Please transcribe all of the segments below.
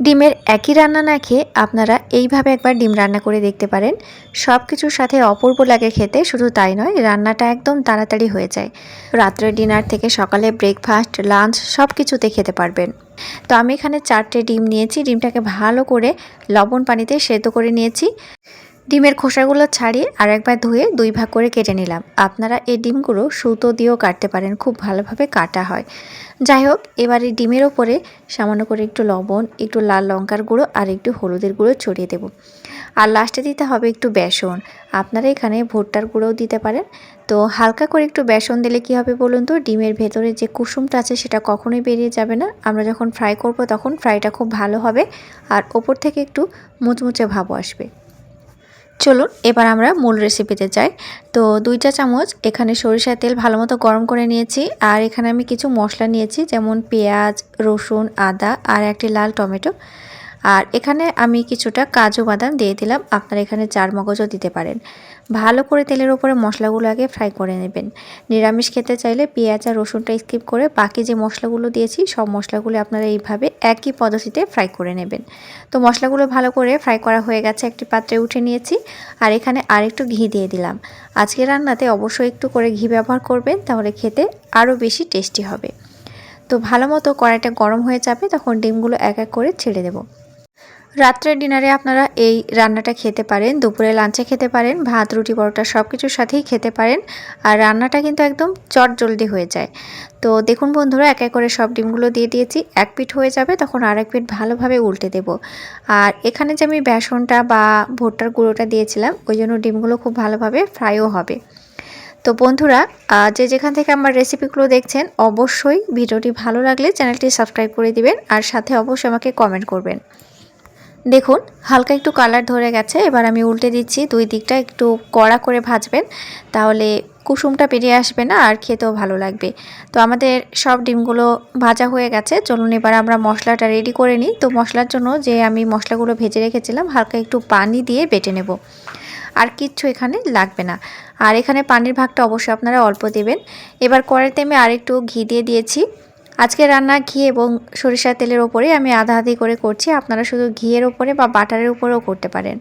ডিমের একই রান্না না খেয়ে আপনারা এইভাবে একবার ডিম রান্না করে দেখতে পারেন। সব কিছুর সাথে অপূর্ব লাগে খেতে। শুধু তাই নয়, রান্নাটা একদম তাড়াতাড়ি হয়ে যায়। রাত্রের ডিনার থেকে সকালে ব্রেকফাস্ট, লাঞ্চ সব কিছুতে খেতে পারবেন। তো আমি এখানে 4টে ডিম নিয়েছি। ডিমটাকে ভালো করে লবণ পানিতে সেদ্ধ করে নিয়েছি। ডিমের খোসাগুলো ছাড়িয়ে আর একবার ধুয়ে 2 ভাগ করে কেটে নিলাম। আপনারা এই ডিমগুলো সুতো দিয়েও কাটতে পারেন, খুব ভালোভাবে কাটা হয়। যাই হোক, এবার এই ডিমের ওপরে সামান্য করে একটু লবণ, একটু লাল লঙ্কার গুঁড়ো আর একটু হলুদের গুঁড়ো ছড়িয়ে দেব। আর লাস্টে দিতে হবে একটু বেসন। আপনারা এখানে ভুট্টার গুঁড়োও দিতে পারেন। তো হালকা করে একটু বেসন দিলে কী হবে বলুন তো, ডিমের ভেতরে যে কুসুমটা আছে সেটা কখনোই বেরিয়ে যাবে না। আমরা যখন ফ্রাই করব তখন ফ্রাইটা খুব ভালো হবে আর ওপর থেকে একটু মুচমুচে ভাবও আসবে। চলুন এবার আমরা মূল রেসিপিতে যাই। তো 2 চা চামচ এখানে সরিষার তেল ভালোমতো গরম করে নিয়েছি। আর এখানে আমি কিছু মশলা নিয়েছি, যেমন পেঁয়াজ, রসুন, আদা আর একটি লাল টমেটো। আর এখানে আমি কিছুটা কাজু বাদাম দিয়ে দিলাম। আপনারা এখানে চারমগজও দিতে পারেন। ভালো করে তেলের উপরে মশলাগুলো আগে ফ্রাই করে নেবেন। নিরামিষ খেতে চাইলে পেঁয়াজ আর রসুনটা স্কিপ করে বাকি যে মশলাগুলো দিয়েছি সব মশলাগুলো আপনারা এইভাবে একই পদ্ধতিতে ফ্রাই করে নেবেন। তো মশলাগুলো ভালো করে ফ্রাই করা হয়ে গেছে, একটি পাত্রে উঠে নিয়েছি। আর এখানে আরেকটু ঘি দিয়ে দিলাম। আজকে রান্নাতে অবশ্যই একটু করে ঘি ব্যবহার করবেন, তাহলে খেতে আরও বেশি টেস্টি হবে। তো ভালো মতো কড়াইটা গরম হয়ে যাবে, তখন ডিমগুলো এক এক করে ছেড়ে দেব। রাত্রের ডিনারে আপনারা এই রান্নাটা খেতে পারেন, দুপুরে লাঞ্চে খেতে পারেন, ভাত, রুটি, পরোটা সব কিছুর সাথেই খেতে পারেন। আর রান্নাটা কিন্তু একদম চটজলদি হয়ে যায়। তো দেখুন বন্ধুরা, এক এক করে সব ডিমগুলো দিয়ে দিয়েছি। এক পিঠ হয়ে যাবে তখন আরেক পিঠ ভালোভাবে উল্টে দেব। আর এখানে যে আমি বেসনটা বা ভুট্টার গুঁড়োটা দিয়েছিলাম, ওই জন্য ডিমগুলো খুব ভালোভাবে ফ্রাইও হবে। তো বন্ধুরা, যে যেখান থেকে আমার রেসিপিগুলো দেখছেন, অবশ্যই ভিডিওটি ভালো লাগলে চ্যানেলটি সাবস্ক্রাইব করে দিবেন আর সাথে অবশ্যই আমাকে কমেন্ট করবেন। দেখুন হালকা একটু কালার ধরে গেছে, এবার আমি উল্টে দিচ্ছি। 2 দিকটা একটু কড়া করে ভাজবেন, তাহলে কুসুমটা বেরিয়ে আসবে না আর খেতেও ভালো লাগবে। তো আমাদের সব ডিমগুলো ভাজা হয়ে গেছে। চলুন এবার আমরা মশলাটা রেডি করে নিই। তো মশলার জন্য যে আমি মশলাগুলো ভেজে রেখেছিলাম, হালকা একটু পানি দিয়ে বেটে নেব। আর কিচ্ছু এখানে লাগবে না। আর এখানে পানির ভাগটা অবশ্যই আপনারা অল্প দেবেন। এবার কড়াইতে আমি আরেকটু ঘি দিয়ে দিয়েছি। আজকে রান্না ঘি এবং সরিষার তেলের ওপরে আমি আধা আধি করে করছি। আপনারা শুধু ঘিয়ের ওপরে বা বাটারের উপরেও করতে পারেন।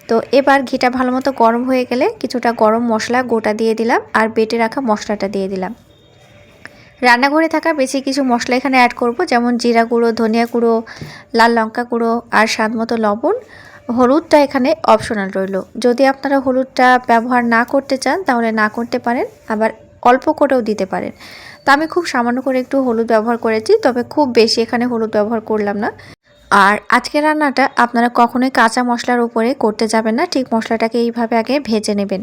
তো এবার ঘিটা ভালো মতো গরম হয়ে গেলে কিছুটা গরম মশলা গোটা দিয়ে দিলাম আর বেটে রাখা মশলাটা দিয়ে দিলাম। রান্নাঘরে থাকা বেশি কিছু মশলা এখানে অ্যাড করব, যেমন জিরা গুঁড়ো, ধনিয়া গুঁড়ো, লাল লঙ্কা গুঁড়ো আর স্বাদ মতো লবণ। হলুদটা এখানে অপশনাল রইল। যদি আপনারা হলুদটা ব্যবহার না করতে চান তাহলে না করতে পারেন, আবার অল্প করেও দিতে পারেন। তো আমি খুব সামান্য করে একটু হলুদ ব্যবহার করেছি, তবে খুব বেশি এখানে হলুদ ব্যবহার করলাম না। আর আজকের রান্নাটা আপনারা কখনোই কাঁচা মশলার উপরে করতে যাবেন না, ঠিক মশলাটাকে এইভাবে আগে ভেজে নেবেন।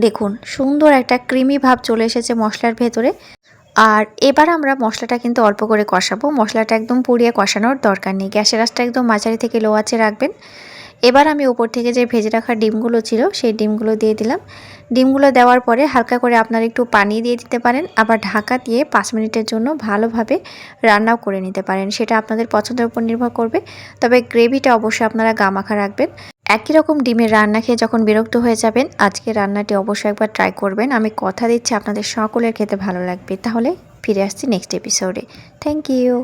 দেখুন সুন্দর একটা ক্রিমি ভাব চলে এসেছে মশলার ভেতরে। আর এবার আমরা মশলাটা কিন্তু অল্প করে কষাবো। মশলাটা একদম পুড়িয়ে কষানোর দরকার নেই। গ্যাসের আঁচটা একদম মাঝারি থেকে লো আঁচে রাখবেন। এবার আমি উপর থেকে যে ভেজে রাখা ডিমগুলো ছিল সেই ডিমগুলো দিয়ে দিলাম। ডিমগুলো দেওয়ার পরে হালকা করে আপনারা একটু পানি দিয়ে দিতে পারেন, আবার ঢাকা দিয়ে 5 মিনিটের জন্য ভালোভাবে রান্নাও করে নিতে পারেন। সেটা আপনাদের পছন্দের উপর নির্ভর করবে, তবে গ্রেভিটা অবশ্যই আপনারা গামাখা রাখবেন। একই রকম ডিমের রান্না খেয়ে যখন বিরক্ত হয়ে যাবেন, আজকে রান্নাটি অবশ্যই একবার ট্রাই করবেন। আমি কথা দিচ্ছি আপনাদের সকলের খেতে ভালো লাগবে। তাহলে ফিরে আসছি নেক্সট এপিসোডে। Thank you.